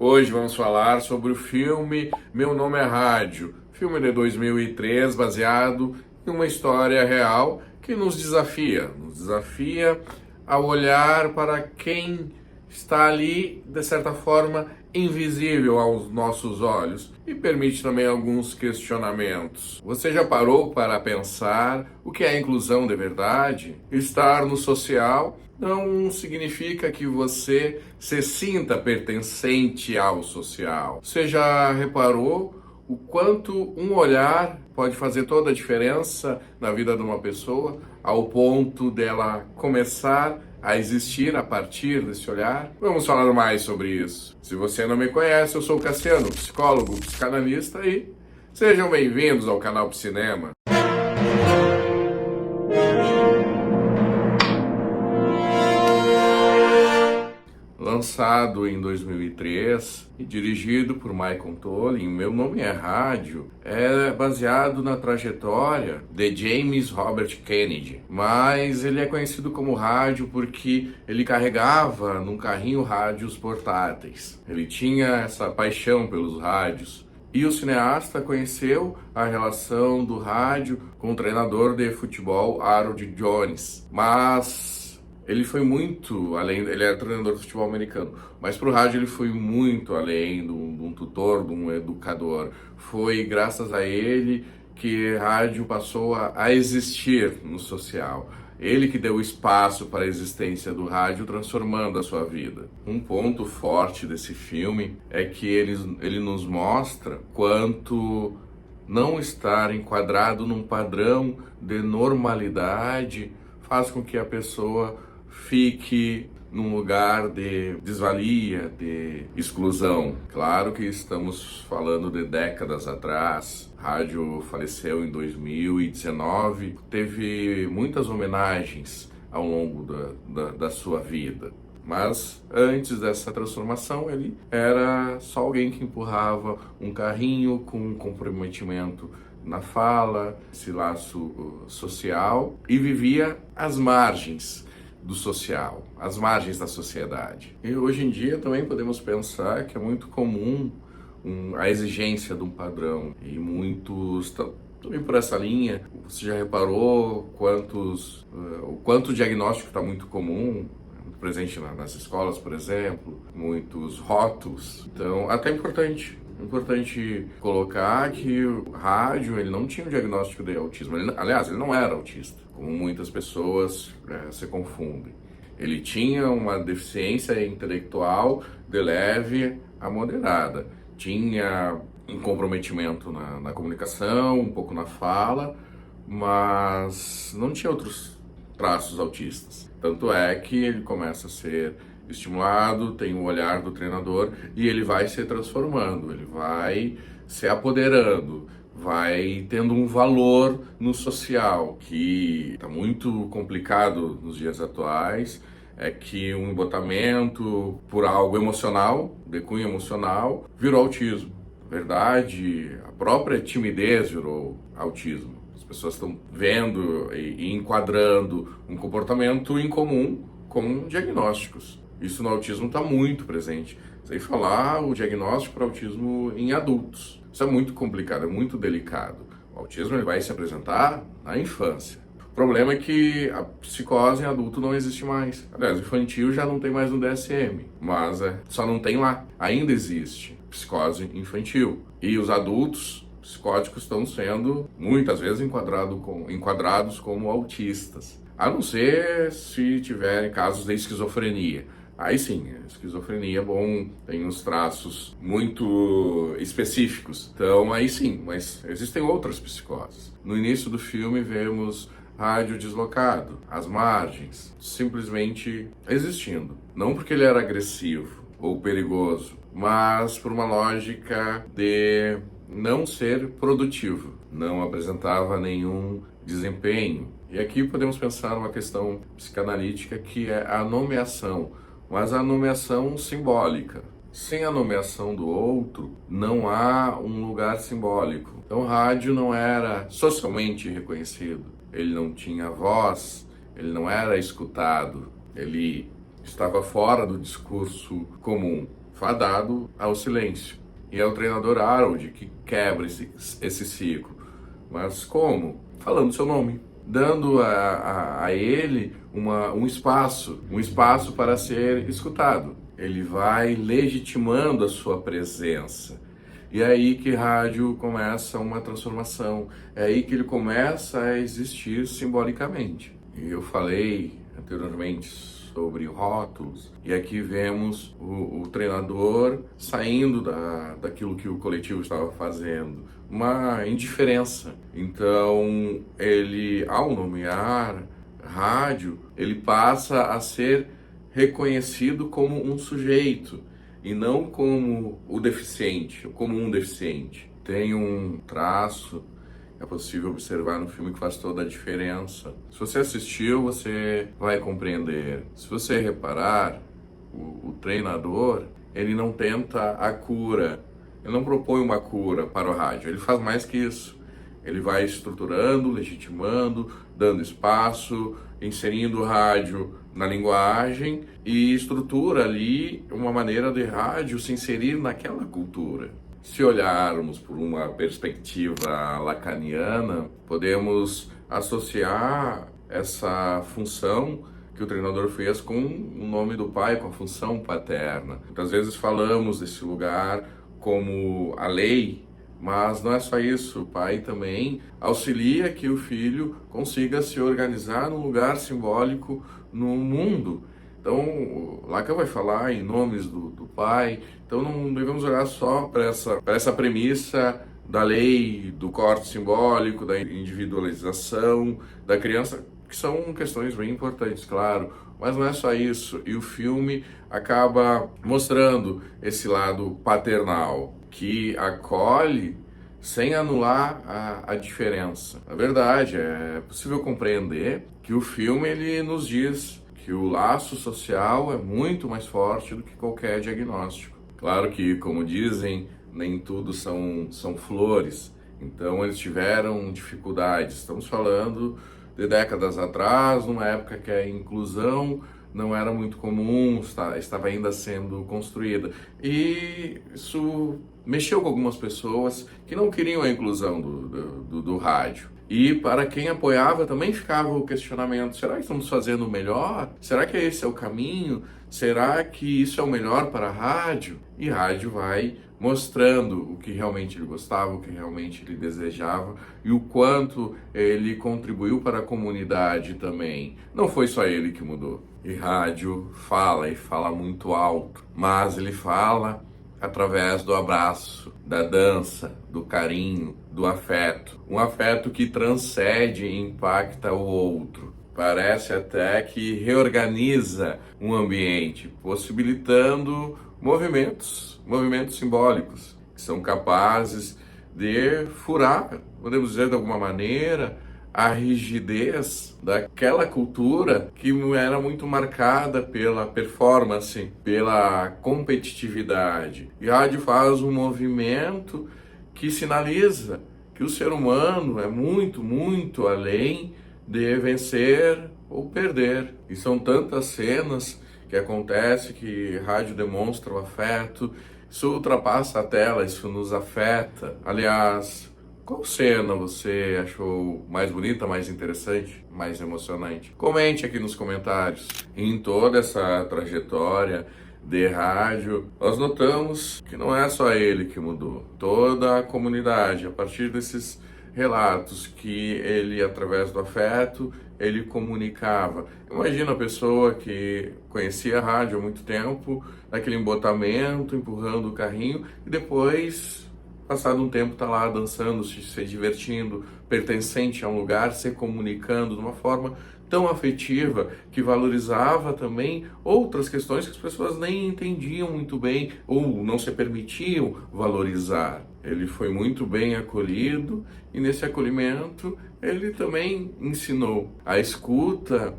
Hoje vamos falar sobre o filme Meu Nome é Rádio, filme de 2003 baseado em uma história real que nos desafia a olhar para quem está ali, de certa forma, invisível aos nossos olhos e permite também alguns questionamentos. Você já parou para pensar o que é inclusão de verdade? Estar no social não significa que você se sinta pertencente ao social. Você já reparou o quanto um olhar pode fazer toda a diferença na vida de uma pessoa, ao ponto dela começar a existir a partir desse olhar? Vamos falar mais sobre isso. Se você não me conhece, eu sou o Cassiano, psicólogo, psicanalista, e sejam bem-vindos ao canal Psinema. Lançado em 2003 e dirigido por Michael Tollin, Meu Nome é Rádio, é baseado na trajetória de James Robert Kennedy, mas ele é conhecido como rádio porque ele carregava num carrinho rádios portáteis. Ele tinha essa paixão pelos rádios. E o cineasta conheceu a relação do rádio com o treinador de futebol Harold Jones, mas ele foi muito além, ele era treinador de futebol americano, mas para o rádio ele foi muito além de um tutor, de um educador. Foi graças a ele que rádio passou a existir no social. Ele que deu espaço para a existência do rádio, transformando a sua vida. Um ponto forte desse filme é que ele nos mostra quanto não estar enquadrado num padrão de normalidade faz com que a pessoa fique num lugar de desvalia, de exclusão. Claro que estamos falando de décadas atrás. Rádio faleceu em 2019, teve muitas homenagens ao longo da sua vida. Mas antes dessa transformação, ele era só alguém que empurrava um carrinho com um comprometimento na fala, esse laço social, e vivia às margens do social, às margens da sociedade. E hoje em dia também podemos pensar que é muito comum a exigência de um padrão, e muitos também por essa linha. Você já reparou o quanto o diagnóstico está muito comum, muito presente nas escolas, por exemplo, muitos rótulos. Então, até importante colocar que o rádio, ele não tinha um diagnóstico de autismo. Aliás, ele não era autista, como muitas pessoas se confundem. Ele tinha uma deficiência intelectual de leve a moderada. Tinha um comprometimento na comunicação, um pouco na fala, mas não tinha outros traços autistas. Tanto é que ele começa a ser estimulado, tem o olhar do treinador e ele vai se transformando, ele vai se apoderando, vai tendo um valor no social, que está muito complicado nos dias atuais. É que um embotamento por algo emocional, de cunho emocional, virou autismo. Na verdade, a própria timidez virou autismo. As pessoas estão vendo e enquadrando um comportamento incomum com diagnósticos. Isso no autismo está muito presente. Sem falar o diagnóstico para autismo em adultos. Isso é muito complicado, é muito delicado. O autismo ele vai se apresentar na infância. O problema é que a psicose em adulto não existe mais. Aliás, infantil já não tem mais no DSM, mas só não tem lá. Ainda existe psicose infantil. E os adultos psicóticos estão sendo muitas vezes enquadrados como autistas. A não ser se tiverem casos de esquizofrenia. Aí sim, a esquizofrenia, bom, tem uns traços muito específicos. Então, aí sim, mas existem outras psicoses. No início do filme, vemos rádio deslocado, às margens, simplesmente existindo. Não porque ele era agressivo ou perigoso, mas por uma lógica de não ser produtivo. Não apresentava nenhum desempenho. E aqui podemos pensar numa questão psicanalítica que é a nomeação, mas a nomeação simbólica. Sem a nomeação do outro, não há um lugar simbólico. Então, o rádio não era socialmente reconhecido. Ele não tinha voz, ele não era escutado, ele estava fora do discurso comum. fadado ao silêncio. E é o treinador Harold que quebra esse ciclo. Mas como? Falando seu nome, dando a ele um espaço para ser escutado. Ele vai legitimando a sua presença. E é aí que rádio começa uma transformação. É aí que ele começa a existir simbolicamente. E eu falei anteriormente sobre rótulos, e aqui vemos o treinador saindo daquilo que o coletivo estava fazendo, uma indiferença. Então, ele, ao nomear rádio, ele passa a ser reconhecido como um sujeito, e não como o deficiente, como um deficiente. Tem um traço é possível observar no filme que faz toda a diferença. Se você assistiu, você vai compreender. Se você reparar, o treinador, ele não tenta a cura, ele não propõe uma cura para o rádio, ele faz mais que isso. Ele vai estruturando, legitimando, dando espaço, inserindo o rádio na linguagem e estrutura ali uma maneira de rádio se inserir naquela cultura. Se olharmos por uma perspectiva lacaniana, podemos associar essa função que o treinador fez com o nome do pai, com a função paterna. Muitas vezes falamos desse lugar como a lei, mas não é só isso. O pai também auxilia que o filho consiga se organizar num lugar simbólico no mundo. Então, Lacan vai falar em nomes do pai, então não devemos olhar só para essa premissa da lei, do corte simbólico, da individualização da criança, que são questões bem importantes, claro, mas não é só isso. E o filme acaba mostrando esse lado paternal, que acolhe sem anular a diferença. Na verdade, é possível compreender que o filme ele nos diz que o laço social é muito mais forte do que qualquer diagnóstico. Claro que, como dizem, nem tudo são flores, então eles tiveram dificuldades. Estamos falando de décadas atrás, numa época que a inclusão não era muito comum, estava ainda sendo construída. E isso mexeu com algumas pessoas que não queriam a inclusão do rádio. E para quem apoiava também ficava o questionamento: será que estamos fazendo o melhor? Será que esse é o caminho? Será que isso é o melhor para a rádio? E a rádio vai mostrando o que realmente ele gostava, o que realmente ele desejava e o quanto ele contribuiu para a comunidade também. Não foi só ele que mudou. E rádio fala, e fala muito alto, mas ele fala através do abraço, da dança, do carinho, do afeto. Um afeto que transcende e impacta o outro. Parece até que reorganiza um ambiente, possibilitando movimentos simbólicos, que são capazes de furar, podemos dizer de alguma maneira, a rigidez daquela cultura que era muito marcada pela performance, pela competitividade. E a rádio faz um movimento que sinaliza que o ser humano é muito, muito além de vencer ou perder. E são tantas cenas que acontece que rádio demonstra o afeto, isso ultrapassa a tela, isso nos afeta. Aliás, qual cena você achou mais bonita, mais interessante, mais emocionante? Comente aqui nos comentários. Em toda essa trajetória de rádio, nós notamos que não é só ele que mudou. Toda a comunidade, a partir desses relatos que ele, através do afeto, ele comunicava. Imagina a pessoa que conhecia a rádio há muito tempo, naquele embotamento, empurrando o carrinho, e depois, passado um tempo, está lá dançando, se divertindo, pertencente a um lugar, se comunicando de uma forma tão afetiva, que valorizava também outras questões que as pessoas nem entendiam muito bem ou não se permitiam valorizar. Ele foi muito bem acolhido e nesse acolhimento ele também ensinou. A escuta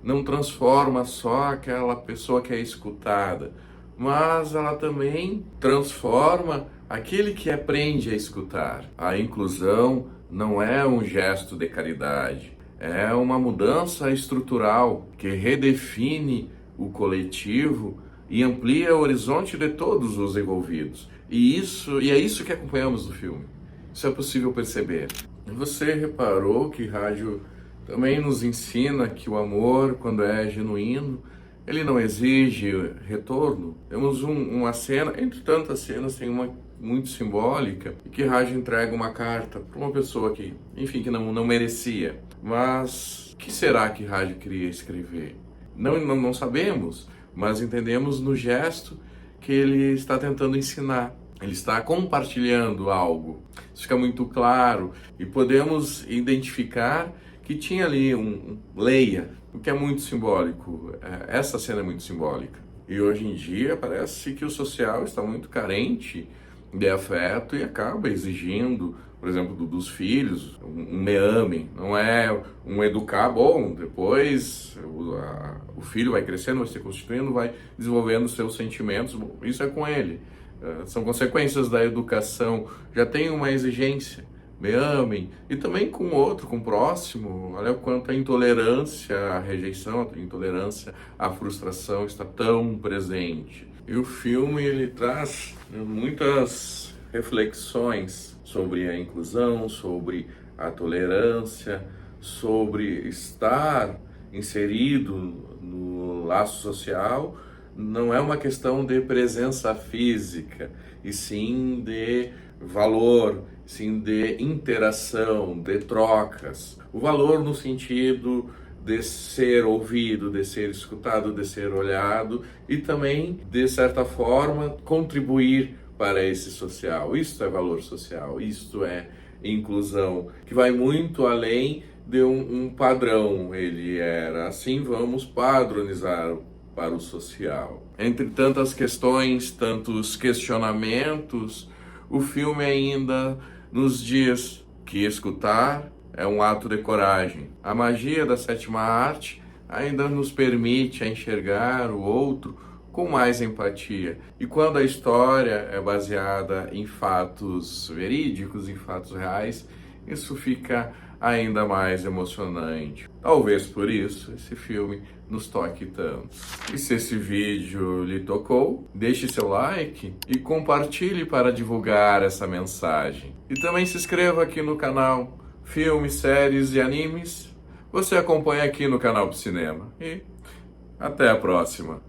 não transforma só aquela pessoa que é escutada, mas ela também transforma aquele que aprende a escutar. A inclusão não é um gesto de caridade, é uma mudança estrutural que redefine o coletivo e amplia o horizonte de todos os envolvidos. E é isso que acompanhamos no filme. Isso é possível perceber. Você reparou que rádio também nos ensina que o amor, quando é genuíno, ele não exige retorno? Temos uma cena, entre tantas cenas, tem uma muito simbólica, e que rádio entrega uma carta para uma pessoa que, enfim, que não merecia. Mas o que será que rádio queria escrever? Não sabemos, mas entendemos no gesto que ele está tentando ensinar. Ele está compartilhando algo. Isso fica muito claro e podemos identificar que tinha ali um Leia, o que é muito simbólico. Essa cena é muito simbólica. E hoje em dia parece que o social está muito carente de afeto e acaba exigindo, por exemplo, dos filhos, um me amem. Não é um educar, bom, depois o filho vai crescendo, vai se constituindo, vai desenvolvendo seus sentimentos, bom, isso é com ele. São consequências da educação. Já tem uma exigência, me amem, e também com o outro, com o próximo. Olha o quanto a intolerância, a rejeição, a intolerância, a frustração está tão presente. E o filme, ele traz muitas reflexões sobre a inclusão, sobre a tolerância, sobre estar inserido no laço social. Não é uma questão de presença física, e sim de valor, sim de interação, de trocas. O valor no sentido de ser ouvido, de ser escutado, de ser olhado e também, de certa forma, contribuir para esse social. Isto é valor social, isto é inclusão, que vai muito além de um padrão. Ele era assim, vamos padronizar para o social. Entre tantas questões, tantos questionamentos, o filme ainda nos diz que escutar é um ato de coragem. A magia da sétima arte ainda nos permite enxergar o outro com mais empatia. E quando a história é baseada em fatos verídicos, em fatos reais, isso fica ainda mais emocionante. Talvez por isso esse filme nos toque tanto. E se esse vídeo lhe tocou, deixe seu like e compartilhe para divulgar essa mensagem. E também se inscreva aqui no canal Filmes, Séries e Animes. Você acompanha aqui no canal do Cinema. E até a próxima!